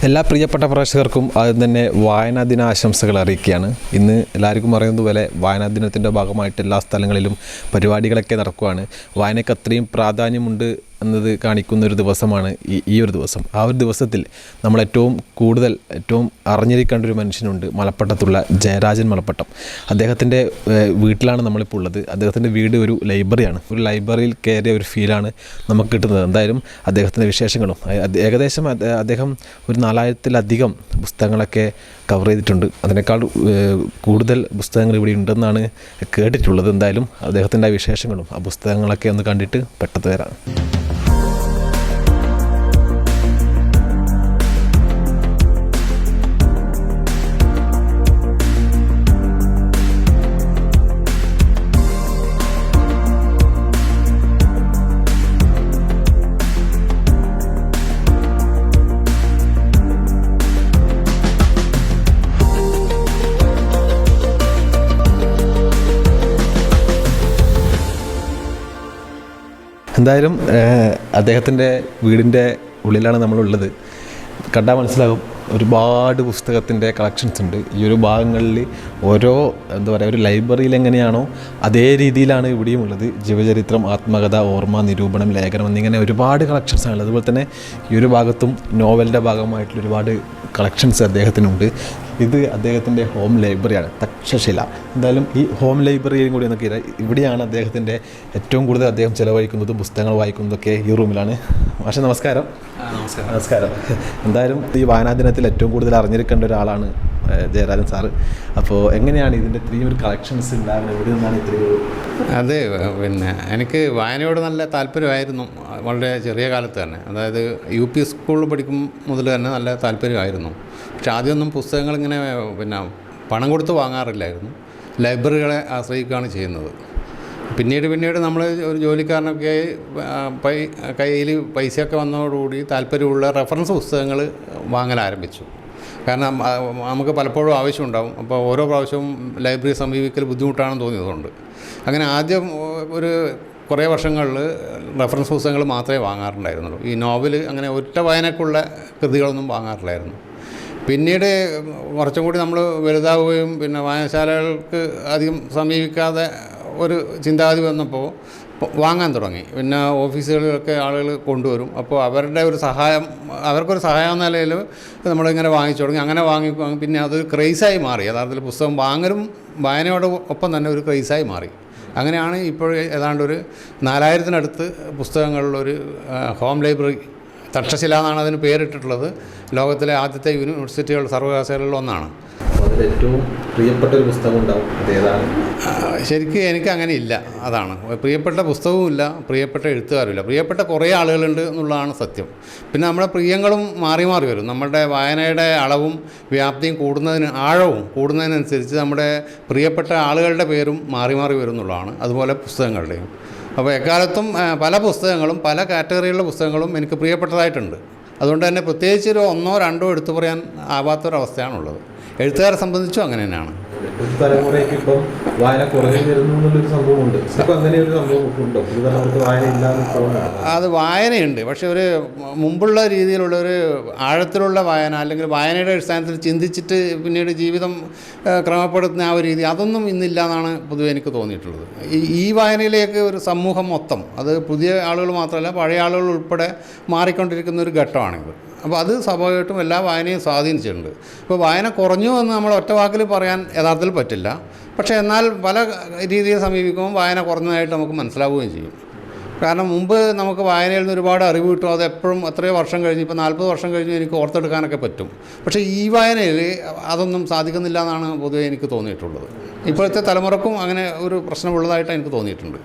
എല്ലാ പ്രിയപ്പെട്ട പ്രേക്ഷകർക്കും ആദ്യം തന്നെ വായനാ ദിന ആശംസകൾ അറിയിക്കുകയാണ്. ഇന്ന് എല്ലാവർക്കും അറിയുന്നത് പോലെ വായനാ ദിനത്തിൻ്റെ ഭാഗമായിട്ട് എല്ലാ സ്ഥലങ്ങളിലും പരിപാടികളൊക്കെ നടക്കുകയാണ്. വായനയ്ക്ക് അത്രയും പ്രാധാന്യമുണ്ട് എന്നത് കാണിക്കുന്ന ഒരു ദിവസമാണ് ഈ ഒരു ദിവസം. ആ ഒരു ദിവസത്തിൽ നമ്മൾ ഏറ്റവും അറിഞ്ഞിരിക്കേണ്ട ഒരു മനുഷ്യനുണ്ട്, മലപ്പട്ടത്തുള്ള ജയരാജൻ മലപ്പട്ടം. അദ്ദേഹത്തിൻ്റെ വീട്ടിലാണ് നമ്മളിപ്പോൾ ഉള്ളത്. അദ്ദേഹത്തിൻ്റെ വീട് ഒരു ലൈബ്രറിയാണ്. ഒരു ലൈബ്രറിയിൽ കയറിയ ഒരു ഫീലാണ് നമുക്ക് കിട്ടുന്നത്. എന്തായാലും അദ്ദേഹത്തിൻ്റെ വിശേഷങ്ങളും ഏകദേശം അദ്ദേഹം ഒരു 4000-ലധികം പുസ്തകങ്ങളൊക്കെ കവർ ചെയ്തിട്ടുണ്ട്. അതിനേക്കാൾ കൂടുതൽ പുസ്തകങ്ങൾ ഇവിടെ ഉണ്ടെന്നാണ് കേട്ടിട്ടുള്ളത്. എന്തായാലും അദ്ദേഹത്തിൻ്റെ ആ വിശേഷങ്ങളും ആ പുസ്തകങ്ങളൊക്കെ ഒന്ന് കണ്ടിട്ട് പെട്ടെന്ന് വരാം. എന്തായാലും അദ്ദേഹത്തിൻ്റെ വീടിൻ്റെ ഉള്ളിലാണ് നമ്മളുള്ളത്. കണ്ടാൽ മനസ്സിലാകും, ഒരുപാട് പുസ്തകത്തിൻ്റെ കളക്ഷൻസ് ഉണ്ട്. ഈ ഒരു ഭാഗങ്ങളിൽ ഒരു ലൈബ്രറിയിൽ എങ്ങനെയാണോ അതേ രീതിയിലാണ് ഇവിടെയും ഉള്ളത്. ജീവചരിത്രം, ആത്മകഥ, ഓർമ്മ, നിരൂപണം, ലേഖനം എന്നിങ്ങനെ ഒരുപാട് കളക്ഷൻസ് ആണ്. അതുപോലെ തന്നെ ഈ ഒരു ഭാഗത്തും നോവലിൻ്റെ ഭാഗമായിട്ടുള്ള ഒരുപാട് കളക്ഷൻസ് അദ്ദേഹത്തിനുണ്ട്. ഇത് അദ്ദേഹത്തിൻ്റെ ഹോം ലൈബ്രറിയാണ്, തക്ഷശില. എന്തായാലും ഈ ഹോം ലൈബ്രറിയും കൂടി എന്നൊക്കെ ഇവിടെയാണ് അദ്ദേഹത്തിൻ്റെ ഏറ്റവും കൂടുതൽ അദ്ദേഹം ചിലവഴിക്കുന്നതും പുസ്തകങ്ങൾ വായിക്കുന്നതൊക്കെ ഈ റൂമിലാണ്. മാഷെ നമസ്കാരം. നമസ്കാരം. എന്തായാലും ഈ വായനാ ദിനത്തിൽ ഏറ്റവും കൂടുതൽ അറിഞ്ഞിരിക്കേണ്ട ഒരാളാണ് ജയരാജൻ സാറ്. അപ്പോൾ എങ്ങനെയാണ് ഇതിൻ്റെ ഇത്രയും ഒരു കളക്ഷൻസ് ഉണ്ടാകുന്നത്? എവിടെ നിന്നാണ് ഇത്രയും? അത് എനിക്ക് വായനയോട് നല്ല താല്പര്യമായിരുന്നു വളരെ ചെറിയ കാലത്ത് തന്നെ. അതായത് UP സ്കൂളിൽ പഠിക്കും മുതൽ തന്നെ നല്ല താല്പര്യമായിരുന്നു. പക്ഷെ ആദ്യമൊന്നും പുസ്തകങ്ങൾ ഇങ്ങനെ പണം കൊടുത്ത് വാങ്ങാറില്ലായിരുന്നു. ലൈബ്രറികളെ ആശ്രയിക്കുകയാണ് ചെയ്യുന്നത്. പിന്നീട് നമ്മൾ ഒരു ജോലിക്കാരനൊക്കെ കയ്യിൽ പൈസയൊക്കെ വന്നതോടുകൂടി താല്പര്യമുള്ള റെഫറൻസ് പുസ്തകങ്ങൾ വാങ്ങൽ ആരംഭിച്ചു. കാരണം നമുക്ക് പലപ്പോഴും ആവശ്യമുണ്ടാകും. അപ്പോൾ ഓരോ പ്രാവശ്യവും ലൈബ്രറി സമീപിക്കൽ ബുദ്ധിമുട്ടാണെന്ന് തോന്നിയതുകൊണ്ട് അങ്ങനെ ആദ്യം കുറേ വർഷങ്ങളിൽ റെഫറൻസ് പുസ്തകങ്ങൾ മാത്രമേ വാങ്ങാറുണ്ടായിരുന്നുള്ളൂ. ഈ നോവൽ അങ്ങനെ ഒറ്റ വായനക്കുള്ള കൃതികളൊന്നും വാങ്ങാറില്ലായിരുന്നു. പിന്നീട് കുറച്ചും കൂടി നമ്മൾ വലുതാവുകയും വായനശാലകൾക്ക് അധികം സമീപിക്കാതെ ഒരു ചിന്താഗതി വന്നപ്പോൾ വാങ്ങാൻ തുടങ്ങി. ഓഫീസുകളിലൊക്കെ ആളുകൾ കൊണ്ടുവരും. അപ്പോൾ അവർക്കൊരു സഹായം എന്ന നിലയിൽ നമ്മളിങ്ങനെ വാങ്ങിച്ചു തുടങ്ങി. അങ്ങനെ വാങ്ങി പിന്നെ അതൊരു ക്രൈസായി മാറി. യഥാർത്ഥത്തിൽ പുസ്തകം വാങ്ങലും വായനയോട് ഒപ്പം തന്നെ ഒരു ക്രൈസായി മാറി. അങ്ങനെയാണ് ഇപ്പോൾ ഏതാണ്ട് ഒരു 4000-നടുത്ത് പുസ്തകങ്ങളിലൊരു ഹോം ലൈബ്രറി, തക്ഷശില എന്നാണ് അതിന് പേരിട്ടിട്ടുള്ളത്. ലോകത്തിലെ ആദ്യത്തെ യൂണിവേഴ്സിറ്റികൾ, സർവകലാശാലകളിൽ ഒന്നാണ്. ഏറ്റവും പ്രിയപ്പെട്ട ഒരു പുസ്തകം ഉണ്ടാവും, അതേതാണ്? ശരിക്കും എനിക്ക് അങ്ങനെ ഇല്ല. അതാണ്, പ്രിയപ്പെട്ട പുസ്തകവും ഇല്ല, പ്രിയപ്പെട്ട എഴുത്തുകാരുമില്ല. പ്രിയപ്പെട്ട കുറേ ആളുകളുണ്ട് എന്നുള്ളതാണ് സത്യം. പിന്നെ നമ്മുടെ പ്രിയങ്ങളും മാറി മാറി വരും. നമ്മുടെ വായനയുടെ അളവും വ്യാപ്തിയും ആഴവും കൂടുന്നതിനനുസരിച്ച് നമ്മുടെ പ്രിയപ്പെട്ട ആളുകളുടെ പേരും മാറി മാറി വരും എന്നുള്ളതാണ്. അതുപോലെ പുസ്തകങ്ങളുടെയും. അപ്പോൾ എക്കാലത്തും പല പുസ്തകങ്ങളും പല കാറ്റഗറിയിലുള്ള പുസ്തകങ്ങളും എനിക്ക് പ്രിയപ്പെട്ടതായിട്ടുണ്ട്. അതുകൊണ്ട് തന്നെ പ്രത്യേകിച്ച് ഒരു 1-2 എടുത്തു പറയാൻ ആവാത്തൊരവസ്ഥയാണുള്ളത്. എഴുത്തുകാരെ സംബന്ധിച്ചും അങ്ങനെ തന്നെയാണ്. തലമുറയ്ക്ക് ഇപ്പം വായന കുറഞ്ഞു വരുന്നു എന്നുള്ളൊരു സംഭവമുണ്ട്. ഇപ്പം അങ്ങനെ ഒരു സംഭവം ഉണ്ടോ? വായന ഇല്ലാന്ന് തോന്നുന്നു. അത് വായനയുണ്ട്, പക്ഷെ ഒരു മുമ്പുള്ള രീതിയിലുള്ള ഒരു ആഴത്തിലുള്ള വായന, അല്ലെങ്കിൽ വായനയുടെ അടിസ്ഥാനത്തിൽ ചിന്തിച്ചിട്ട് പിന്നീട് ജീവിതം ക്രമപ്പെടുത്തുന്ന ആ ഒരു രീതി, അതൊന്നും ഇന്നില്ല എന്നാണ് പൊതുവെ എനിക്ക് തോന്നിയിട്ടുള്ളത്. ഈ വായനയിലേക്ക് ഒരു സമൂഹം മൊത്തം, അത് പുതിയ ആളുകൾ മാത്രമല്ല പഴയ ആളുകൾ ഉൾപ്പെടെ മാറിക്കൊണ്ടിരിക്കുന്ന ഒരു ഘട്ടമാണിത്. അപ്പോൾ അത് സ്വാഭാവികമായിട്ടും എല്ലാ വായനയും സ്വാധീനിച്ചിട്ടുണ്ട്. ഇപ്പോൾ വായന കുറഞ്ഞു എന്ന് നമ്മൾ ഒറ്റ വാക്കിൽ പറയാൻ യഥാർത്ഥത്തിൽ പറ്റില്ല. പക്ഷേ എന്നാൽ പല രീതിയിൽ സമീപിക്കുമ്പോൾ വായന കുറഞ്ഞതായിട്ട് നമുക്ക് മനസ്സിലാവുകയും ചെയ്യും. കാരണം മുമ്പ് നമുക്ക് വായനയിൽ നിന്ന് ഒരുപാട് അറിവ് കിട്ടും. അത് എപ്പോഴും എത്രയോ വർഷം കഴിഞ്ഞ്, ഇപ്പോൾ 40 വർഷം കഴിഞ്ഞ് എനിക്ക് ഓർത്തെടുക്കാനൊക്കെ പറ്റും. പക്ഷേ ഈ വായനയിൽ അതൊന്നും സാധിക്കുന്നില്ല എന്നാണ് പൊതുവെ എനിക്ക് തോന്നിയിട്ടുള്ളത്. ഇപ്പോഴത്തെ തലമുറക്കും അങ്ങനെ ഒരു പ്രശ്നമുള്ളതായിട്ട് എനിക്ക് തോന്നിയിട്ടുണ്ട്.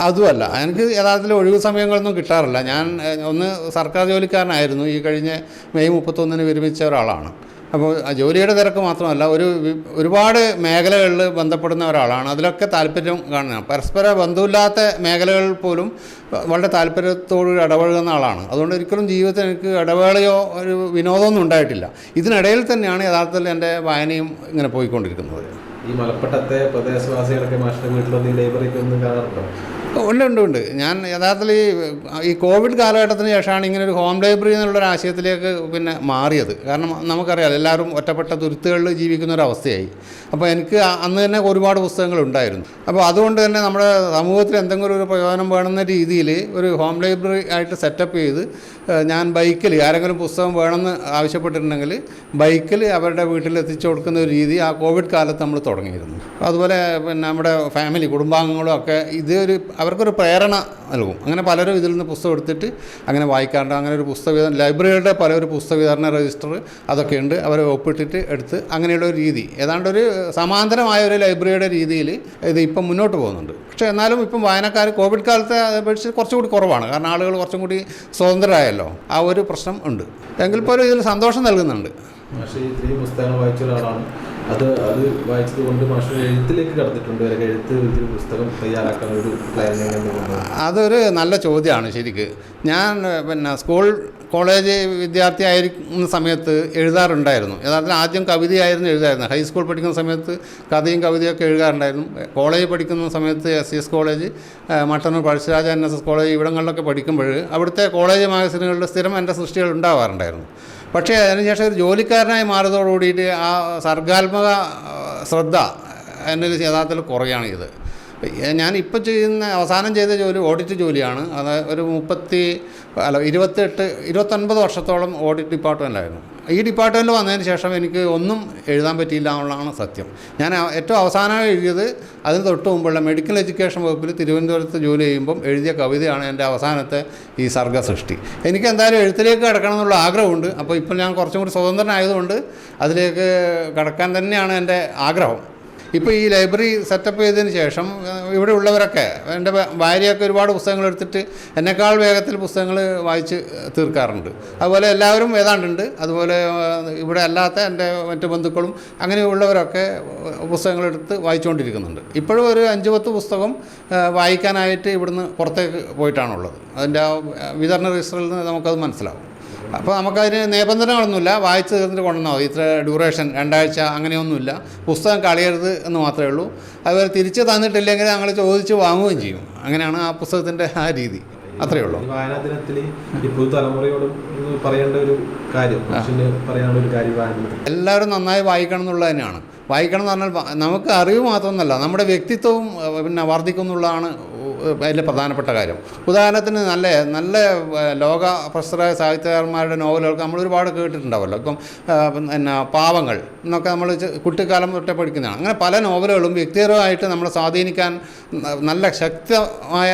അതുമല്ല, എനിക്ക് യഥാർത്ഥത്തിൽ ഒഴിവ് സമയങ്ങളൊന്നും കിട്ടാറില്ല. ഞാൻ സർക്കാർ ജോലിക്കാരനായിരുന്നു. ഈ കഴിഞ്ഞ മെയ് 31 വിരമിച്ച ഒരാളാണ്. അപ്പോൾ ജോലിയുടെ തിരക്ക് മാത്രമല്ല, ഒരുപാട് മേഖലകളിൽ ബന്ധപ്പെടുന്ന ഒരാളാണ്. അതിലൊക്കെ താല്പര്യം കാണുന്നത്. പരസ്പര ബന്ധമില്ലാത്ത മേഖലകളിൽ പോലും വളരെ താല്പര്യത്തോട് ഇടപഴകുന്ന ആളാണ്. അതുകൊണ്ട് ഒരിക്കലും ജീവിതത്തിൽ എനിക്ക് ഇടവേളയോ ഒരു വിനോദമൊന്നും ഉണ്ടായിട്ടില്ല. ഇതിനിടയിൽ തന്നെയാണ് യഥാർത്ഥത്തിൽ എൻ്റെ വായനയും ഇങ്ങനെ പോയിക്കൊണ്ടിരിക്കുന്നത്. ഈ മലപ്പട്ടത്തെ പ്രദേശവാസികളൊക്കെ മാഷിൻ്റെ വീട്ടിലൊന്നും ലൈബ്രറിക്ക് ഒന്നും കാണാറുണ്ടോ? ഉണ്ട്. ഞാൻ യഥാർത്ഥത്തിൽ ഈ കോവിഡ് കാലഘട്ടത്തിന് ശേഷമാണ് ഇങ്ങനെ ഒരു ഹോം ലൈബ്രറി എന്നുള്ളൊരു ആശയത്തിലേക്ക് പിന്നെ മാറിയത്. കാരണം നമുക്കറിയാം എല്ലാവരും ഒറ്റപ്പെട്ട തുരുത്തുകളിൽ ജീവിക്കുന്ന ഒരു അവസ്ഥയായി. അപ്പോൾ എനിക്ക് അന്ന് തന്നെ ഒരുപാട് പുസ്തകങ്ങളുണ്ടായിരുന്നു. അപ്പോൾ അതുകൊണ്ട് തന്നെ നമ്മുടെ സമൂഹത്തിൽ എന്തെങ്കിലും ഒരു പ്രയോജനം വേണമെന്ന രീതിയിൽ ഒരു ഹോം ലൈബ്രറി ആയിട്ട് സെറ്റപ്പ് ചെയ്ത് ഞാൻ ബൈക്കിൽ ആരെങ്കിലും പുസ്തകം വേണമെന്ന് ആവശ്യപ്പെട്ടിട്ടുണ്ടെങ്കിൽ ബൈക്കിൽ അവരുടെ വീട്ടിൽ എത്തിച്ചു കൊടുക്കുന്ന ഒരു രീതി ആ കോവിഡ് കാലത്ത് നമ്മൾ തുടങ്ങിയിരുന്നു. അതുപോലെ പിന്നെ നമ്മുടെ ഫാമിലി കുടുംബാംഗങ്ങളും ഒക്കെ അവർക്കൊരു പ്രേരണ നൽകും. അങ്ങനെ പലരും ഇതിൽ നിന്ന് പുസ്തകം എടുത്തിട്ട് അങ്ങനെ വായിക്കാറുണ്ട്. അങ്ങനെ ഒരു പുസ്തക ലൈബ്രറിയുടെ പലൊരു പുസ്തക വിതരണ രജിസ്റ്റർ അതൊക്കെ ഉണ്ട്. അവരെ ഒപ്പിട്ടിട്ട് എടുത്ത് അങ്ങനെയുള്ള ഒരു രീതി ഏതാണ്ട് ഒരു സമാന്തരമായ ഒരു ലൈബ്രറിയുടെ രീതിയിൽ ഇത് ഇപ്പം മുന്നോട്ട് പോകുന്നുണ്ട്. പക്ഷേ എന്നാലും ഇപ്പം വായനക്കാർ കോവിഡ് കാലത്തെ അപേക്ഷിച്ച് കുറച്ചുകൂടി കുറവാണ്. കാരണം ആളുകൾ കുറച്ചും കൂടി സ്വതന്ത്രരായല്ലോ. ആ ഒരു പ്രശ്നം ഉണ്ട്. എങ്കിൽ പോലും ഇതിൽ സന്തോഷം നൽകുന്നുണ്ട്. പക്ഷേ ഇത്രയും പുസ്തകങ്ങൾ വായിച്ച ഒരാളാണ്. അത് വായിച്ചത് കൊണ്ട് മാഷ് എഴുത്തിലേക്ക് കടന്നിട്ടുണ്ട്. എഴുത്ത് ഒരു പുസ്തകം തയ്യാറാക്കാൻ ഒരു പ്ലാനിങ്? അതൊരു നല്ല ചോദ്യമാണ് ശരിക്ക്. ഞാൻ പിന്നെ സ്കൂൾ കോളേജ് വിദ്യാർത്ഥിയായിരിക്കുന്ന സമയത്ത് എഴുതാറുണ്ടായിരുന്നു. യഥാർത്ഥത്തിൽ ആദ്യം കവിതയായിരുന്നു എഴുതായിരുന്നു. ഹൈസ്കൂൾ പഠിക്കുന്ന സമയത്ത് കഥയും കവിതയൊക്കെ എഴുതാറുണ്ടായിരുന്നു. കോളേജ് പഠിക്കുന്ന സമയത്ത് SES college, Mattannur Pazhassiraja NSS college ഇവിടങ്ങളിലൊക്കെ പഠിക്കുമ്പോൾ അവിടുത്തെ കോളേജ് മാഗസിനുകളിൽ സ്ഥിരം എൻ്റെ സൃഷ്ടികൾ ഉണ്ടാവാറുണ്ടായിരുന്നു. പക്ഷേ അതിനുശേഷം ഒരു ജോലിക്കാരനായി മാറിയതോടുകൂടിയിട്ട് ആ സർഗാത്മക ശ്രദ്ധ എന്നിൽ യഥാർത്ഥത്തിൽ കുറയാണ് ഇത്. ഞാനിപ്പോൾ അവസാനം ചെയ്ത ജോലി ഓഡിറ്റ് ജോലിയാണ്. അത് ഒരു 29 വർഷത്തോളം ഓഡിറ്റ് ഡിപ്പാർട്ട്മെൻറ്റിലായിരുന്നു. ഈ ഡിപ്പാർട്ട്മെൻറ്റിൽ വന്നതിന് ശേഷം എനിക്ക് ഒന്നും എഴുതാൻ പറ്റിയില്ല എന്നുള്ളതാണ് സത്യം. ഞാൻ ഏറ്റവും അവസാനമായി എഴുതിയത് അതിന് തൊട്ട് മുമ്പുള്ള മെഡിക്കൽ എഡ്യൂക്കേഷൻ വകുപ്പിൽ തിരുവനന്തപുരത്ത് ജോലി ചെയ്യുമ്പം എഴുതിയ കവിതയാണ് എൻ്റെ അവസാനത്തെ ഈ സർഗസൃഷ്ടി. എനിക്ക് എന്തായാലും എഴുത്തിലേക്ക് കടക്കണം എന്നുള്ള ആഗ്രഹമുണ്ട്. അപ്പോൾ ഇപ്പോൾ ഞാൻ കുറച്ചും കൂടി സ്വതന്ത്രനായതുകൊണ്ട് അതിലേക്ക് കടക്കാൻ തന്നെയാണ് എൻ്റെ ആഗ്രഹം. ഇപ്പോൾ ഈ ലൈബ്രറി സെറ്റപ്പ് ചെയ്തതിന് ശേഷം ഇവിടെ ഉള്ളവരൊക്കെ എൻ്റെ ഭാര്യയൊക്കെ ഒരുപാട് പുസ്തകങ്ങൾ എടുത്തിട്ട് എന്നെക്കാൾ വേഗത്തിൽ പുസ്തകങ്ങൾ വായിച്ച് തീർക്കാറുണ്ട്. അതുപോലെ എല്ലാവരും ഏതാണ്ടുണ്ട്. അതുപോലെ ഇവിടെ അല്ലാത്ത എൻ്റെ മറ്റു ബന്ധുക്കളും അങ്ങനെയുള്ളവരൊക്കെ പുസ്തകങ്ങളെടുത്ത് വായിച്ചുകൊണ്ടിരിക്കുന്നുണ്ട്. ഇപ്പോഴും ഒരു 5-10 പുസ്തകം വായിക്കാനായിട്ട് ഇവിടുന്ന് പുറത്തേക്ക് പോയിട്ടാണുള്ളത്. അതിൻ്റെ ആ വിതരണ രജിസ്റ്ററിൽ നിന്ന് നമുക്കത് മനസ്സിലാവും. അപ്പോൾ നമുക്കതിന് നിബന്ധനകളൊന്നുമില്ല. വായിച്ച് തീർന്നിട്ട് കൊണ്ടുവന്നാൽ മതി. ഇത്ര ഡ്യൂറേഷൻ 2 ആഴ്ച അങ്ങനെയൊന്നുമില്ല. പുസ്തകം കളയരുത് എന്ന് മാത്രമേ ഉള്ളൂ. അതുപോലെ തിരിച്ച് തന്നിട്ടില്ലെങ്കിൽ ഞങ്ങൾ ചോദിച്ച് വാങ്ങുകയും ചെയ്യും. അങ്ങനെയാണ് ആ പുസ്തകത്തിൻ്റെ ആ രീതി. അത്രയേ ഉള്ളൂ. വായനാ ദിനത്തിൽ ഈ പുതുതലമുറയോടും പറയേണ്ട ഒരു കാര്യം, പറയാനുള്ള ഒരു കാര്യം, എല്ലാവരും നന്നായി വായിക്കണം എന്നുള്ളത് തന്നെയാണ്. വായിക്കണം എന്ന് പറഞ്ഞാൽ നമുക്ക് അറിവ് മാത്രമൊന്നുമല്ല, നമ്മുടെ വ്യക്തിത്വവും പിന്നെ വർദ്ധിക്കുന്നുള്ളതാണ് അതിൽ പ്രധാനപ്പെട്ട കാര്യം. ഉദാഹരണത്തിന് നല്ല ലോക പ്രശസ്തരായ സാഹിത്യകാരന്മാരുടെ നോവലുകൾക്ക് നമ്മൾ ഒരുപാട് കേട്ടിട്ടുണ്ടാവുമല്ലോ. ഇപ്പം പിന്നെ പാവങ്ങൾ എന്നൊക്കെ നമ്മൾ കുട്ടിക്കാലം തൊട്ടേ പഠിക്കുന്നതാണ്. അങ്ങനെ പല നോവലുകളും വ്യക്തിപരമായിട്ട് നമ്മളെ സ്വാധീനിക്കാൻ നല്ല ശക്തമായ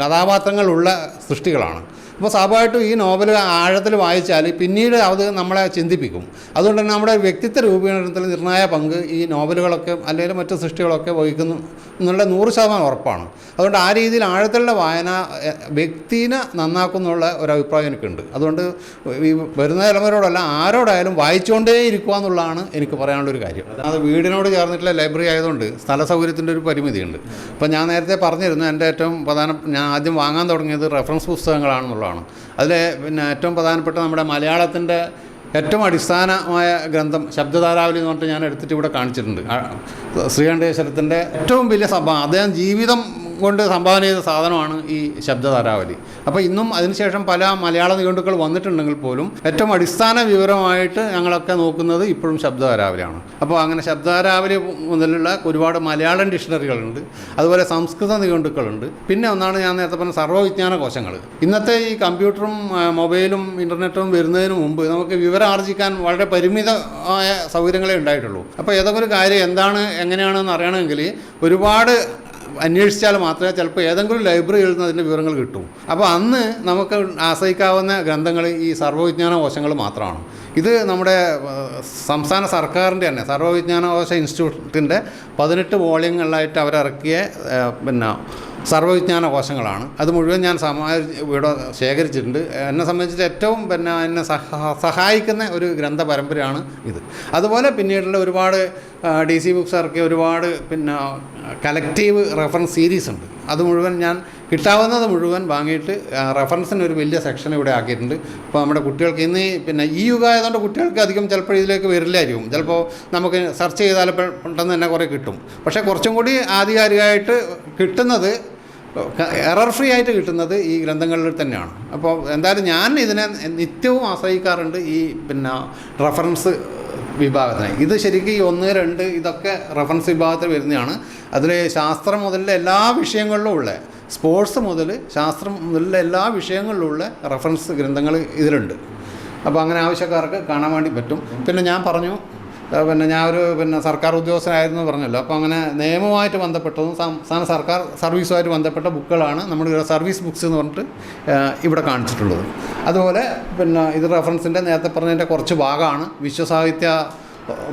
കഥാപാത്രങ്ങളുള്ള സൃഷ്ടികളാണ്. അപ്പോൾ സ്വാഭാവികമായിട്ടും ഈ നോവൽ ആഴത്തിൽ വായിച്ചാൽ പിന്നീട് അത് നമ്മളെ ചിന്തിപ്പിക്കും. അതുകൊണ്ട് തന്നെ നമ്മുടെ വ്യക്തിത്വ രൂപീകരണത്തിൽ നിർണായക പങ്ക് ഈ നോവലുകളൊക്കെ അല്ലെങ്കിൽ മറ്റു സൃഷ്ടികളൊക്കെ വഹിക്കുന്നു എന്നുള്ള 100% ഉറപ്പാണ്. അതുകൊണ്ട് ആ രീതിയിൽ ആഴത്തിലുള്ള വായന വ്യക്തിനെ നന്നാക്കുന്നുള്ള ഒരഭിപ്രായം എനിക്കുണ്ട്. അതുകൊണ്ട് ഈ വരുന്ന തലമുറയോടല്ല ആരോടായാലും വായിച്ചുകൊണ്ടേ ഇരിക്കുക എന്നുള്ളതാണ് എനിക്ക് പറയാനുള്ളൊരു കാര്യം. അത് വീടിനോട് ചേർന്നിട്ടുള്ള ലൈബ്രറി ആയതുകൊണ്ട് സ്ഥല സൗകര്യത്തിൻ്റെ ഒരു പരിമിതിയുണ്ട്. അപ്പോൾ ഞാൻ നേരത്തെ പറഞ്ഞിരുന്നു എൻ്റെ ഏറ്റവും ഞാൻ ആദ്യം വാങ്ങാൻ തുടങ്ങിയത് റെഫറൻസ് പുസ്തകങ്ങളാണെന്നുള്ളതാണ്. അതിൽ പിന്നെ ഏറ്റവും പ്രധാനപ്പെട്ട നമ്മുടെ മലയാളത്തിൻ്റെ ഏറ്റവും അടിസ്ഥാനമായ ഗ്രന്ഥം ശബ്ദധാരാവലി എന്ന് പറഞ്ഞിട്ട് ഞാൻ എടുത്തിട്ട് ഇവിടെ കാണിച്ചിട്ടുണ്ട്. ശ്രീകണ്ഠേശ്വരത്തിൻ്റെ ഏറ്റവും വലിയ അദ്ദേഹം ജീവിതം കൊണ്ട് സംഭാവന ചെയ്ത സാധനമാണ് ഈ ശബ്ദധാരാവലി. അപ്പോൾ ഇന്നും അതിനുശേഷം പല മലയാള നിഘണ്ടുക്കൾ വന്നിട്ടുണ്ടെങ്കിൽ പോലും ഏറ്റവും അടിസ്ഥാന വിവരമായിട്ട് ഞങ്ങളൊക്കെ നോക്കുന്നത് ഇപ്പോഴും ശബ്ദധാരാവലിയാണ്. അപ്പോൾ അങ്ങനെ ശബ്ദധാരാവലി മുതലുള്ള ഒരുപാട് മലയാളം ഡിക്ഷണറികളുണ്ട്. അതുപോലെ സംസ്കൃത നിഘണ്ടുക്കളുണ്ട്. പിന്നെ ഒന്നാണ് ഞാൻ നേരത്തെ പറഞ്ഞ സർവ്വവിജ്ഞാന കോശങ്ങൾ. ഇന്നത്തെ ഈ കമ്പ്യൂട്ടറും മൊബൈലും ഇൻ്റർനെറ്റും വരുന്നതിന് മുമ്പ് നമുക്ക് വിവരം ആർജിക്കാൻ വളരെ പരിമിതമായ സൗകര്യങ്ങളേ ഉണ്ടായിട്ടുള്ളൂ. അപ്പോൾ ഏതൊക്കെ ഒരു കാര്യം എന്താണ് എങ്ങനെയാണെന്ന് അറിയണമെങ്കിൽ ഒരുപാട് അന്വേഷിച്ചാൽ മാത്രമേ ചിലപ്പോൾ ഏതെങ്കിലും ലൈബ്രറി എഴുതുന്നതിൻ്റെ വിവരങ്ങൾ കിട്ടും. അപ്പോൾ അന്ന് നമുക്ക് ആശ്രയിക്കാവുന്ന ഗ്രന്ഥങ്ങൾ ഈ സർവ്വവിജ്ഞാന കോശങ്ങൾ മാത്രമാണ്. ഇത് നമ്മുടെ സംസ്ഥാന സർക്കാരിൻ്റെ തന്നെ സർവ്വവിജ്ഞാനകോശ ഇൻസ്റ്റിറ്റ്യൂട്ടിൻ്റെ 18 വോള്യങ്ങളിലായിട്ട് അവരിറക്കിയ പിന്നെ സർവ്വവിജ്ഞാന കോശങ്ങളാണ്. അത് മുഴുവൻ ഞാൻ ഇവിടെ ശേഖരിച്ചിട്ടുണ്ട്. എന്നെ സംബന്ധിച്ചിട്ട് ഏറ്റവും പിന്നെ എന്നെ സഹായിക്കുന്ന ഒരു ഗ്രന്ഥ പരമ്പരയാണ് ഇത്. അതുപോലെ പിന്നീടുള്ള ഒരുപാട് DC ബുക്സ് ഇറക്കിയ ഒരുപാട് പിന്നെ കളക്റ്റീവ് റെഫറൻസ് സീരീസ് ഉണ്ട്. അത് മുഴുവൻ ഞാൻ കിട്ടാവുന്നത് മുഴുവൻ വാങ്ങിയിട്ട് റെഫറൻസിന് ഒരു വലിയ സെക്ഷൻ ഇവിടെ ആക്കിയിട്ടുണ്ട്. ഇപ്പോൾ നമ്മുടെ കുട്ടികൾക്ക് ഇന്ന് പിന്നെ ഈ യുഗമായതുകൊണ്ട് കുട്ടികൾക്ക് അധികം ചിലപ്പോൾ ഇതിലേക്ക് വരില്ലായിരിക്കും. ചിലപ്പോൾ നമുക്ക് സെർച്ച് ചെയ്താൽ പെട്ടെന്ന് തന്നെ കുറേ കിട്ടും. പക്ഷേ കുറച്ചും കൂടി ആധികാരികമായിട്ട് കിട്ടുന്നത് എറർ ഫ്രീ ആയിട്ട് കിട്ടുന്നത് ഈ ഗ്രന്ഥങ്ങളിൽ തന്നെയാണ്. അപ്പോൾ എന്തായാലും ഞാൻ ഇതിനെ നിത്യവും ആശ്രയിക്കാറുണ്ട് ഈ റെഫറൻസ് വിഭാഗത്തിന്. ഇത് ശരിക്കും ഈ 1, 2 ഇതൊക്കെ റെഫറൻസ് വിഭാഗത്തിൽ വരുന്നതാണ്. അതിൽ ശാസ്ത്രം മുതലുള്ള എല്ലാ വിഷയങ്ങളിലും ഉള്ള, സ്പോർട്സ് മുതൽ ശാസ്ത്രം മുതലുള്ള എല്ലാ വിഷയങ്ങളിലുള്ള റെഫറൻസ് ഗ്രന്ഥങ്ങൾ ഇതിലുണ്ട്. അപ്പോൾ അങ്ങനെ ആവശ്യക്കാർക്ക് കാണാൻ വേണ്ടി പറ്റും. പിന്നെ ഞാൻ പറഞ്ഞു, ഞാൻ ഒരു സർക്കാർ ഉദ്യോഗസ്ഥനായിരുന്നു പറഞ്ഞല്ലോ. അപ്പോൾ അങ്ങനെ നിയമവുമായിട്ട് ബന്ധപ്പെട്ടതും സംസ്ഥാന സർക്കാർ സർവീസുമായിട്ട് ബന്ധപ്പെട്ട ബുക്കുകളാണ് നമ്മുടെ സർവീസ് ബുക്സ് എന്ന് പറഞ്ഞിട്ട് ഇവിടെ കാണിച്ചിട്ടുള്ളത്. അതുപോലെ ഇത് റെഫറൻസിൻ്റെ നേരത്തെ പറഞ്ഞതിൻ്റെ കുറച്ച് ഭാഗമാണ്. വിശ്വസാഹിത്യ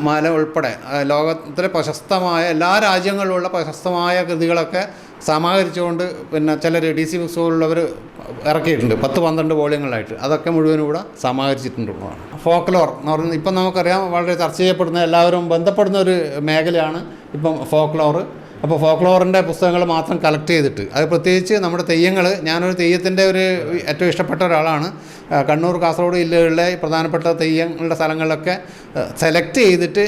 മാല ഉൾപ്പെടെ ലോകത്തിലെ പ്രശസ്തമായ എല്ലാ രാജ്യങ്ങളിലുള്ള പ്രശസ്തമായ കൃതികളൊക്കെ സമാഹരിച്ചുകൊണ്ട് ചിലർ DC ബുക്സ് പോലുള്ളവർ ഇറക്കിയിട്ടുണ്ട് 10-12 വോള്യങ്ങളായിട്ട്. അതൊക്കെ മുഴുവനും ഇവിടെ സമാഹരിച്ചിട്ടുള്ളതാണ്. ഫോക്ലോർ എന്ന് പറയുന്നത് ഇപ്പം നമുക്കറിയാം വളരെ ചർച്ച ചെയ്യപ്പെടുന്ന, എല്ലാവരും ബന്ധപ്പെടുന്ന ഒരു മേഖലയാണ് ഇപ്പം ഫോക്ലോർ. അപ്പോൾ ഫോക്ലോറിൻ്റെ പുസ്തകങ്ങൾ മാത്രം കളക്ട് ചെയ്തിട്ട്, അത് പ്രത്യേകിച്ച് നമ്മുടെ തെയ്യങ്ങൾ, ഞാനൊരു തെയ്യത്തിൻ്റെ ഏറ്റവും ഇഷ്ടപ്പെട്ട ഒരാളാണ്. കണ്ണൂർ, കാസർഗോഡ് ജില്ലകളിലെ പ്രധാനപ്പെട്ട തെയ്യങ്ങളുടെ സ്ഥലങ്ങളിലൊക്കെ സെലക്ട് ചെയ്തിട്ട്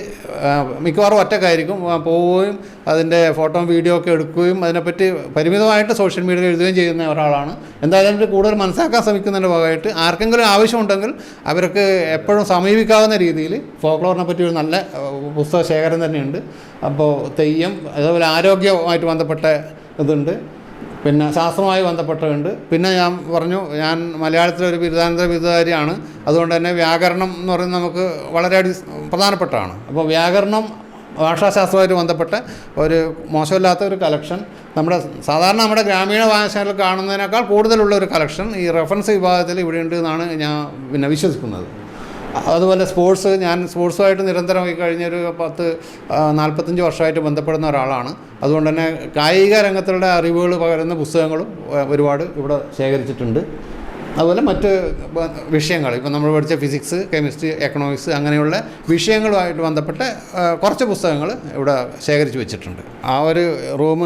മിക്കവാറും ഒറ്റക്കായിരിക്കും പോവുകയും അതിൻ്റെ ഫോട്ടോ വീഡിയോ ഒക്കെ എടുക്കുകയും അതിനെപ്പറ്റി പരിമിതമായിട്ട് സോഷ്യൽ മീഡിയയിൽ എഴുതുകയും ചെയ്യുന്ന ഒരാളാണ്. എന്തായാലും കൂടുതൽ മനസ്സിലാക്കാൻ ശ്രമിക്കുന്നതിൻ്റെ ഭാഗമായിട്ട് ആർക്കെങ്കിലും ആവശ്യമുണ്ടെങ്കിൽ അവർക്ക് എപ്പോഴും സമീപിക്കാവുന്ന രീതിയിൽ ഫോക്ലോറിനെ പറ്റി ഒരു നല്ല പുസ്തക ശേഖരം തന്നെയുണ്ട്. അപ്പോൾ തെയ്യം, അതേപോലെ ആരോഗ്യവുമായിട്ട് ബന്ധപ്പെട്ട ഇതുണ്ട്, ശാസ്ത്രവുമായി ബന്ധപ്പെട്ടതുണ്ട്. പിന്നെ ഞാൻ പറഞ്ഞു, ഞാൻ മലയാളത്തിലൊരു ബിരുദാനന്തര ബിരുദധാരിയാണ്. അതുകൊണ്ട് തന്നെ വ്യാകരണം എന്ന് പറയുന്നത് നമുക്ക് വളരെ പ്രധാനപ്പെട്ടതാണ്. അപ്പോൾ വ്യാകരണം, ഭാഷാശാസ്ത്രവുമായിട്ട് ബന്ധപ്പെട്ട ഒരു മോശമില്ലാത്ത ഒരു കളക്ഷൻ, സാധാരണ നമ്മുടെ ഗ്രാമീണ വായനശാലയിൽ കാണുന്നതിനേക്കാൾ കൂടുതലുള്ള ഒരു കളക്ഷൻ ഈ റെഫറൻസ് വിഭാഗത്തിൽ ഇവിടെയുണ്ട് എന്നാണ് ഞാൻ വിശ്വസിക്കുന്നത്. അതുപോലെ സ്പോർട്സ്, ഞാൻ സ്പോർട്സുമായിട്ട് നിരന്തരമായി കഴിഞ്ഞൊരു 40-45 വർഷമായിട്ട് ബന്ധപ്പെടുന്ന ഒരാളാണ്. അതുകൊണ്ട് തന്നെ കായിക രംഗത്തുള്ള അറിവുകൾ പകരുന്ന പുസ്തകങ്ങളും ഒരുപാട് ഇവിടെ ശേഖരിച്ചിട്ടുണ്ട്. അതുപോലെ മറ്റ് വിഷയങ്ങൾ, ഇപ്പം നമ്മൾ പഠിച്ച ഫിസിക്സ്, കെമിസ്ട്രി, എക്കണോമിക്സ് അങ്ങനെയുള്ള വിഷയങ്ങളുമായിട്ട് ബന്ധപ്പെട്ട കുറച്ച് പുസ്തകങ്ങൾ ഇവിടെ ശേഖരിച്ച് വെച്ചിട്ടുണ്ട്. ആ ഒരു റൂം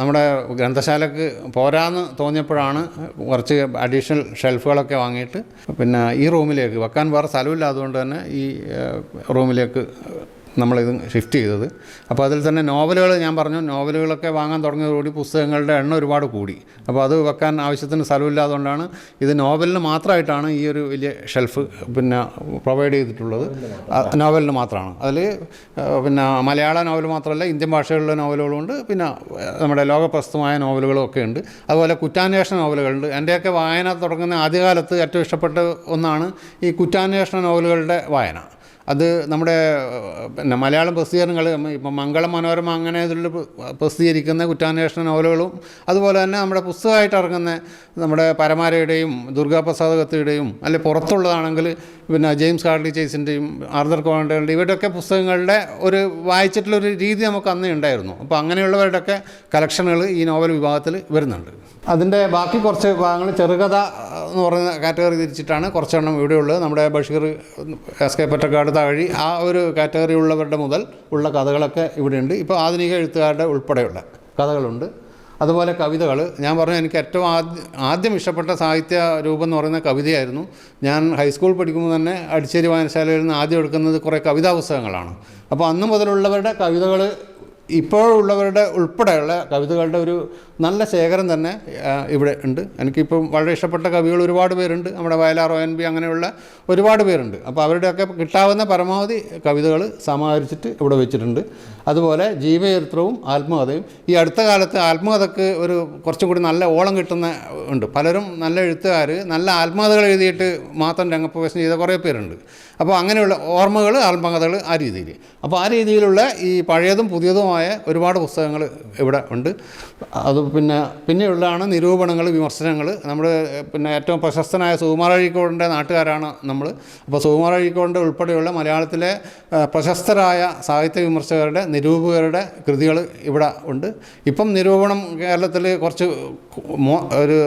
നമ്മുടെ ഗ്രന്ഥശാലക്ക് പോരാന്ന് തോന്നിയപ്പോഴാണ് കുറച്ച് അഡീഷണൽ ഷെൽഫുകളൊക്കെ വാങ്ങിയിട്ട് ഈ റൂമിലേക്ക് വെക്കാൻ വേറെ സ്ഥലമില്ലാത്തതുകൊണ്ട് തന്നെ ഈ റൂമിലേക്ക് നമ്മളിത് ഷിഫ്റ്റ് ചെയ്തത്. അപ്പോൾ അതിൽ തന്നെ നോവലുകൾ, ഞാൻ പറഞ്ഞു നോവലുകളൊക്കെ വാങ്ങാൻ തുടങ്ങിയതോടുകൂടി പുസ്തകങ്ങളുടെ എണ്ണം ഒരുപാട് കൂടി. അപ്പോൾ അത് വെക്കാൻ ആവശ്യത്തിന് സ്ഥലമില്ലാത്തതുകൊണ്ടാണ് ഇത് നോവലിന് മാത്രമായിട്ടാണ് ഈ ഒരു വലിയ ഷെൽഫ് പ്രൊവൈഡ് ചെയ്തിട്ടുള്ളത്. നോവലിന് മാത്രമാണ്. അതിൽ മലയാള നോവൽ മാത്രമല്ല, ഇന്ത്യൻ ഭാഷകളിലെ നോവലുകളുണ്ട്, നമ്മുടെ ലോകപ്രസിദ്ധമായ നോവലുകളും ഒക്കെ ഉണ്ട്. അതുപോലെ കുറ്റാന്വേഷണ നോവലുകളുണ്ട്. എൻ്റെയൊക്കെ വായന തുടങ്ങുന്ന ആദ്യകാലത്ത് ഏറ്റവും ഇഷ്ടപ്പെട്ട ഒന്നാണ് ഈ കുറ്റാന്വേഷണ നോവലുകളുടെ വായന. അത് നമ്മുടെ മലയാളം പ്രസിദ്ധീകരണങ്ങൾ, ഇപ്പം മംഗളം, മനോരമ അങ്ങനെ ഇതിൽ പ്രസിദ്ധീകരിക്കുന്ന കുറ്റാന്വേഷണ നോവലുകളും, അതുപോലെ തന്നെ നമ്മുടെ പുസ്തകമായിട്ട് ഇറങ്ങുന്ന നമ്മുടെ പരമാരയുടെയും ദുർഗാപ്രസാദ് കത്തിയുടെയും, അല്ലെങ്കിൽ പുറത്തുള്ളതാണെങ്കിൽ ജെയിംസ് കാർലി ചേസിൻ്റെയും ആർതർ കോണൻ ഡോയലിൻ്റെയും ഇവരുടെയൊക്കെ പുസ്തകങ്ങളുടെ ഒരു വായിച്ചിട്ടുള്ളൊരു രീതി നമുക്ക് അന്നേ ഉണ്ടായിരുന്നു. അപ്പോൾ അങ്ങനെയുള്ളവരുടെയൊക്കെ കളക്ഷനുകൾ ഈ നോവൽ വിഭാഗത്തിൽ വരുന്നുണ്ട്. അതിൻ്റെ ബാക്കി കുറച്ച് ഭാഗങ്ങൾ ചെറുകഥ എന്ന് പറയുന്ന കാറ്റഗറി തിരിച്ചിട്ടാണ് കുറച്ചെണ്ണം ഇവിടെ ഉള്ളത്. നമ്മുടെ ബഷീർ, എസ്.കെ. പൊറ്റക്കാട്, താഴി, ആ ഒരു കാറ്റഗറി ഉള്ളവരുടെ മുതൽ ഉള്ള കഥകളൊക്കെ ഇവിടെയുണ്ട്. ഇപ്പോൾ ആധുനിക എഴുത്തുകാരുടെ ഉൾപ്പെടെയുള്ള കഥകളുണ്ട്. അതുപോലെ കവിതകൾ, ഞാൻ പറഞ്ഞു എനിക്ക് ഏറ്റവും ആദ്യം ഇഷ്ടപ്പെട്ട സാഹിത്യ രൂപം എന്ന് പറയുന്ന കവിതയായിരുന്നു. ഞാൻ ഹൈസ്കൂൾ പഠിക്കുമ്പോൾ തന്നെ അടിച്ചേരി വായനശാലയിൽ നിന്ന് ആദ്യം എടുക്കുന്നത് കുറേ കവിതാ പുസ്തകങ്ങളാണ്. അപ്പോൾ അന്ന് മുതലുള്ളവരുടെ കവിതകൾ, ഇപ്പോഴുള്ളവരുടെ ഉൾപ്പെടെയുള്ള കവിതകളുടെ ഒരു നല്ല ശേഖരം തന്നെ ഇവിടെ ഉണ്ട്. എനിക്കിപ്പം വളരെ ഇഷ്ടപ്പെട്ട കവികൾ ഒരുപാട് പേരുണ്ട്. നമ്മുടെ വയലാർ, ONV അങ്ങനെയുള്ള ഒരുപാട് പേരുണ്ട്. അപ്പോൾ അവരുടെയൊക്കെ കിട്ടാവുന്ന പരമാവധി കവിതകൾ സമാഹരിച്ചിട്ട് ഇവിടെ വെച്ചിട്ടുണ്ട്. അതുപോലെ ജീവചരിത്രവും ആത്മകഥയും. ഈ അടുത്ത കാലത്ത് ആത്മകഥയ്ക്ക് ഒരു കുറച്ചും കൂടി നല്ല ഓളം കിട്ടുന്ന ഉണ്ട്. പലരും നല്ല എഴുത്തുകാർ നല്ല ആത്മകഥകൾ എഴുതിയിട്ട് മാത്രം രംഗപ്രവേശനം ചെയ്ത കുറേ പേരുണ്ട്. അപ്പോൾ അങ്ങനെയുള്ള ഓർമ്മകൾ, ആത്മകഥകൾ, ആ രീതിയിൽ. അപ്പോൾ ആ രീതിയിലുള്ള ഈ പഴയതും പുതിയതുമായ ഒരുപാട് പുസ്തകങ്ങൾ ഇവിടെ ഉണ്ട്. അത് പിന്നെയുള്ളതാണ് നിരൂപണങ്ങൾ, വിമർശനങ്ങൾ. നമ്മൾ ഏറ്റവും പ്രശസ്തനായ സുകുമാർ അഴീക്കോടിൻ്റെ നാട്ടുകാരാണ് നമ്മൾ. അപ്പോൾ സുകുമാർ അഴീക്കോടിൻ്റെ ഉൾപ്പെടെയുള്ള മലയാളത്തിലെ പ്രശസ്തരായ സാഹിത്യ വിമർശകരുടെ, നിരൂപകരുടെ കൃതികൾ ഇവിടെ ഉണ്ട്. ഇപ്പം നിരൂപണം കേരളത്തിൽ കുറച്ച് ഒരു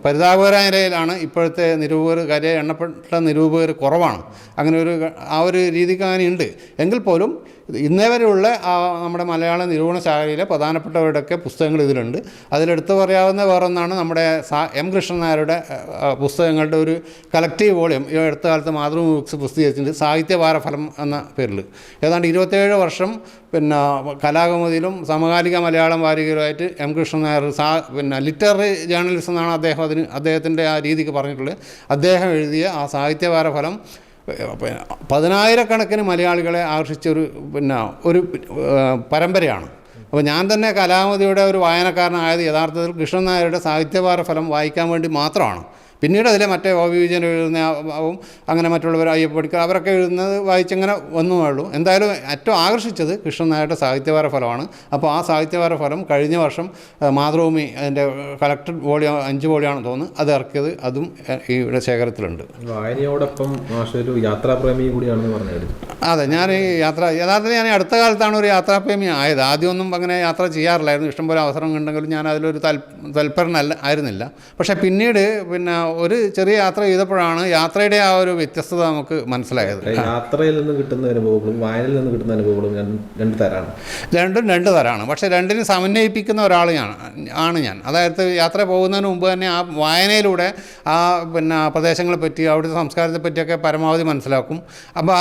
പരിതാപകരമായ നിലയിലാണ്. ഇപ്പോഴത്തെ നിരൂപകർ, കാര്യമായി എണ്ണപ്പെട്ട നിരൂപകർ കുറവാണ്. അങ്ങനെ ആ ഒരു രീതിക്ക് അങ്ങനെ ഉണ്ട്. എങ്കിൽ പോലും ഇന്നേ വരെയുള്ള നമ്മുടെ മലയാള നിരൂപണ ശാഖയിലെ പ്രധാനപ്പെട്ടവരുടെയൊക്കെ പുസ്തകങ്ങൾ ഇതിലുണ്ട്. അതിലെടുത്ത് പറയാവുന്ന വേറൊന്നാണ് നമ്മുടെ എം കൃഷ്ണൻ നായരുടെ പുസ്തകങ്ങളുടെ ഒരു കളക്റ്റീവ് വോളിയം ഈ അടുത്ത കാലത്ത് മാതൃഭൂമി ബുക്സ് പ്രസിദ്ധീകരിച്ചിട്ടുണ്ട്, സാഹിത്യവാരഫലം എന്ന പേരിൽ. ഏതാണ്ട് 27 വർഷം പിന്നെ കലാകൗമുദിയിലും സമകാലിക മലയാളം വാരികയിലുമായിട്ട് എം കൃഷ്ണൻ നായർ പിന്നെ ലിറ്റററി ജേർണലിസം എന്നാണ് അദ്ദേഹത്തിൻ്റെ ആ രീതിക്ക് പറഞ്ഞിട്ടുള്ളത്. അദ്ദേഹം എഴുതിയ ആ സാഹിത്യവാരഫലം 10,000-കണക്കിന് മലയാളികളെ ആകർഷിച്ചൊരു ഒരു പരമ്പരയാണ്. അപ്പോൾ ഞാൻ തന്നെ കലാകൗമുദിയുടെ ഒരു വായനക്കാരനായത് യഥാർത്ഥത്തിൽ കൃഷ്ണൻ നായരുടെ സാഹിത്യവാരഫലം വായിക്കാൻ വേണ്ടി മാത്രമാണ്. പിന്നീട് അതിലെ മറ്റേ ഒ വി വിജയൻ എഴുതുന്നതും അങ്ങനെ മറ്റുള്ളവർ അയ്യപ്പ പണിക്കർ അവരൊക്കെ എഴുതുന്നത് വായിച്ചങ്ങനെ വന്നേ ഉള്ളൂ. എന്തായാലും ഏറ്റവും ആകർഷിച്ചത് കൃഷ്ണൻ നായരുടെ സാഹിത്യവാരഫലമാണ്. അപ്പോൾ ആ സാഹിത്യവാരഫലം കഴിഞ്ഞ വർഷം മാതൃഭൂമി അതിൻ്റെ കളക്ടഡ് വോളിയം 5 വോളിയാണെന്ന് തോന്നുന്നു അത് ഇറക്കിയത്, അതും ഇവിടെ ശേഖരത്തിലുണ്ട്. വായനയോടൊപ്പം ഒരു യാത്രാപ്രേമി കൂടിയാണെന്ന് പറഞ്ഞത്. അതെ, ഞാൻ ഈ യഥാർത്ഥത്തിൽ ഞാൻ അടുത്ത കാലത്താണ് ഒരു യാത്രാപ്രേമി ആയത്. ആദ്യമൊന്നും അങ്ങനെ യാത്ര ചെയ്യാറില്ലായിരുന്നു. ഇഷ്ടംപോലെ അവസരം ഉണ്ടെങ്കിലും ഞാൻ അതിലൊരു ആയിരുന്നില്ല. പക്ഷേ പിന്നീട് ഒരു ചെറിയ യാത്ര ചെയ്തപ്പോഴാണ് യാത്രയുടെ ആ ഒരു വ്യത്യസ്തത നമുക്ക് മനസ്സിലായത്. യാത്രയിൽ നിന്ന് കിട്ടുന്ന അനുഭവങ്ങളും വായനയിൽ നിന്ന് കിട്ടുന്ന അനുഭവങ്ങളും രണ്ട് തരമാണ്. പക്ഷേ രണ്ടിനും സമന്വയിപ്പിക്കുന്ന ഒരാളാണ് ഞാൻ. അതായത് യാത്ര പോകുന്നതിന് മുമ്പ് തന്നെ ആ വായനയിലൂടെ ആ പ്രദേശങ്ങളെ പറ്റി അവിടുത്തെ സംസ്കാരത്തെ പറ്റിയൊക്കെ പരമാവധി മനസ്സിലാക്കും. അപ്പോൾ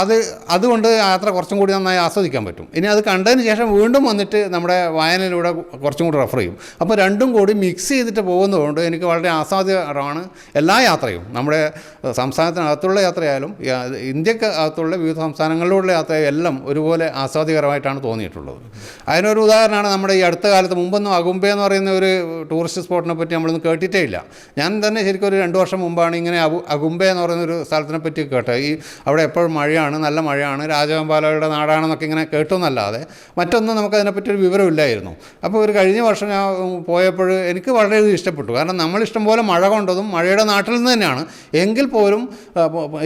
അതുകൊണ്ട് യാത്ര കുറച്ചും കൂടി നന്നായി ആസ്വദിക്കാൻ പറ്റും. ഇനി അത് കണ്ടതിന് ശേഷം വീണ്ടും വന്നിട്ട് നമ്മുടെ വായനയിലൂടെ കുറച്ചും കൂടി റെഫർ ചെയ്യും. അപ്പോൾ രണ്ടും കൂടി മിക്സ് ചെയ്തിട്ട് പോകുന്നതുകൊണ്ട് എനിക്ക് വളരെ ആസ്വാദ്യകരമാണ് എല്ലാ യാത്രയും. നമ്മുടെ സംസ്ഥാനത്തിനകത്തുള്ള യാത്രയായാലും ഇന്ത്യക്ക് അകത്തുള്ള വിവിധ സംസ്ഥാനങ്ങളിലുള്ള യാത്രയായാലും എല്ലാം ഒരുപോലെ ആസ്വാദ്യകരമായിട്ടാണ് തോന്നിയിട്ടുള്ളത്. അതിനൊരു ഉദാഹരണമാണ് നമ്മുടെ ഈ അടുത്ത കാലത്ത്. മുമ്പൊന്നും അഗുംബെ എന്ന് പറയുന്ന ഒരു ടൂറിസ്റ്റ് സ്പോട്ടിനെ പറ്റി നമ്മളൊന്നും കേട്ടിട്ടേ ഇല്ല. ഞാൻ തന്നെ ശരിക്കും ഒരു 2 വർഷം മുമ്പാണ് ഇങ്ങനെ അഗുംബെ എന്ന് പറയുന്നൊരു സ്ഥലത്തിനെ പറ്റി കേട്ടത്. അവിടെ എപ്പോഴും മഴയാണ്, നല്ല മഴയാണ്, രാജവെമ്പാലയുടെ നാടാണെന്നൊക്കെ ഇങ്ങനെ കേട്ടൊന്നല്ലാതെ മറ്റൊന്നും നമുക്കതിനെപ്പറ്റി ഒരു വിവരമില്ലായിരുന്നു. അപ്പോൾ ഒരു കഴിഞ്ഞ വർഷം ഞാൻ പോയപ്പോൾ എനിക്ക് വളരെയധികം ഇഷ്ടപ്പെട്ടു. കാരണം നമ്മളിഷ്ടം പോലെ മഴ കൊണ്ടതും മഴയുടെ നാട്ടിൽ നിന്ന് തന്നെയാണ്. എങ്കിൽ പോലും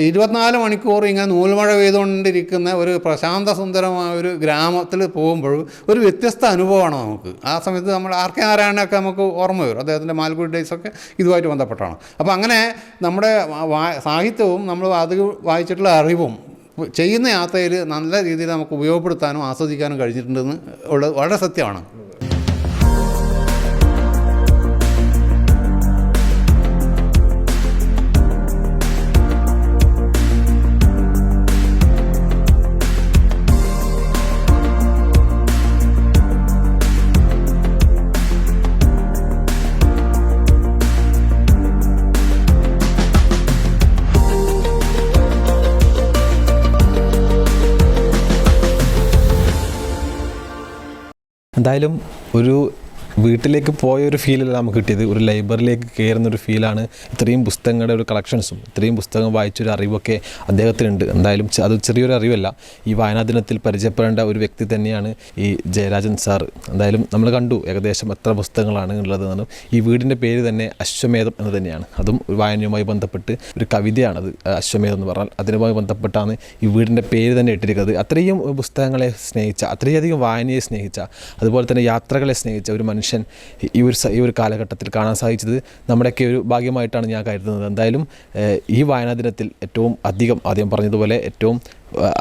24 മണിക്കൂർ ഇങ്ങനെ നൂൽമഴ പെയ്തുകൊണ്ടിരിക്കുന്ന ഒരു പ്രശാന്ത സുന്ദരമായ ഒരു ഗ്രാമത്തിൽ പോകുമ്പോൾ ഒരു വ്യത്യസ്ത അനുഭവമാണ് നമുക്ക്. ആ സമയത്ത് നമ്മൾ ആർ.കെ. നാരായണനൊക്കെ നമുക്ക് ഓർമ്മ വരും. അദ്ദേഹത്തിൻ്റെ മാൽഗുഡി ഡേയ്സൊക്കെ ഇതുമായിട്ട് ബന്ധപ്പെട്ടാണ്. അപ്പോൾ അങ്ങനെ നമ്മുടെ സാഹിത്യവും നമ്മൾ അത് വായിച്ചിട്ടുള്ള അറിവും ചെയ്യുന്ന യാത്രയിൽ നല്ല രീതിയിൽ നമുക്ക് ഉപയോഗപ്പെടുത്താനും ആസ്വദിക്കാനും കഴിഞ്ഞിട്ടുണ്ടെന്ന് ഉള്ളത് വളരെ സത്യമാണ്. എന്തായാലും ഒരു വീട്ടിലേക്ക് പോയൊരു ഫീലല്ല നമുക്ക് കിട്ടിയത്. ഒരു ലൈബ്രറിയിലേക്ക് കയറുന്നൊരു ഫീലാണ്. ഇത്രയും പുസ്തകങ്ങളുടെ ഒരു കളക്ഷൻസും ഇത്രയും പുസ്തകം വായിച്ചൊരു അറിവൊക്കെ അദ്ദേഹത്തിനുണ്ട്. എന്തായാലും അത് ചെറിയൊരു അറിവല്ല. ഈ വായനാ ദിനത്തിൽ പരിചയപ്പെടേണ്ട ഒരു വ്യക്തി തന്നെയാണ് ഈ ജയരാജൻ സാറ്. എന്തായാലും നമ്മൾ കണ്ടു ഏകദേശം എത്ര പുസ്തകങ്ങളാണ് ഉള്ളതെന്നും. ഈ വീടിൻ്റെ പേര് തന്നെ അശ്വമേധം എന്ന് തന്നെയാണ്. അതും വായനയുമായി ബന്ധപ്പെട്ട് ഒരു കവിതയാണത്. അശ്വമേധം എന്ന് പറഞ്ഞാൽ അതിനുമായി ബന്ധപ്പെട്ടാണ് ഈ വീടിൻ്റെ പേര് തന്നെ ഇട്ടിരിക്കുന്നത്. അത്രയും പുസ്തകങ്ങളെ സ്നേഹിച്ച, അത്രയധികം വായനയെ സ്നേഹിച്ച, അതുപോലെ തന്നെ യാത്രകളെ സ്നേഹിച്ച ഒരു മനുഷ്യൻ ഈ ഒരു കാലഘട്ടത്തിൽ കാണാൻ സാധിച്ചത് നമ്മുടെയൊക്കെ ഒരു ഭാഗ്യമായിട്ടാണ് ഞാൻ കരുതുന്നത്. എന്തായാലും ഈ വായനാ ദിനത്തിൽ ആദ്യം പറഞ്ഞതുപോലെ ഏറ്റവും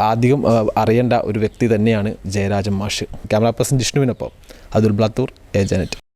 അധികം അറിയേണ്ട ഒരു വ്യക്തി തന്നെയാണ് ജയരാജൻ മാഷ്. ക്യാമറ പേഴ്സൺ ജിഷ്ണുവിനൊപ്പം അതുൽ ബ്ലാത്തൂർ, ഏജനറ്റ്.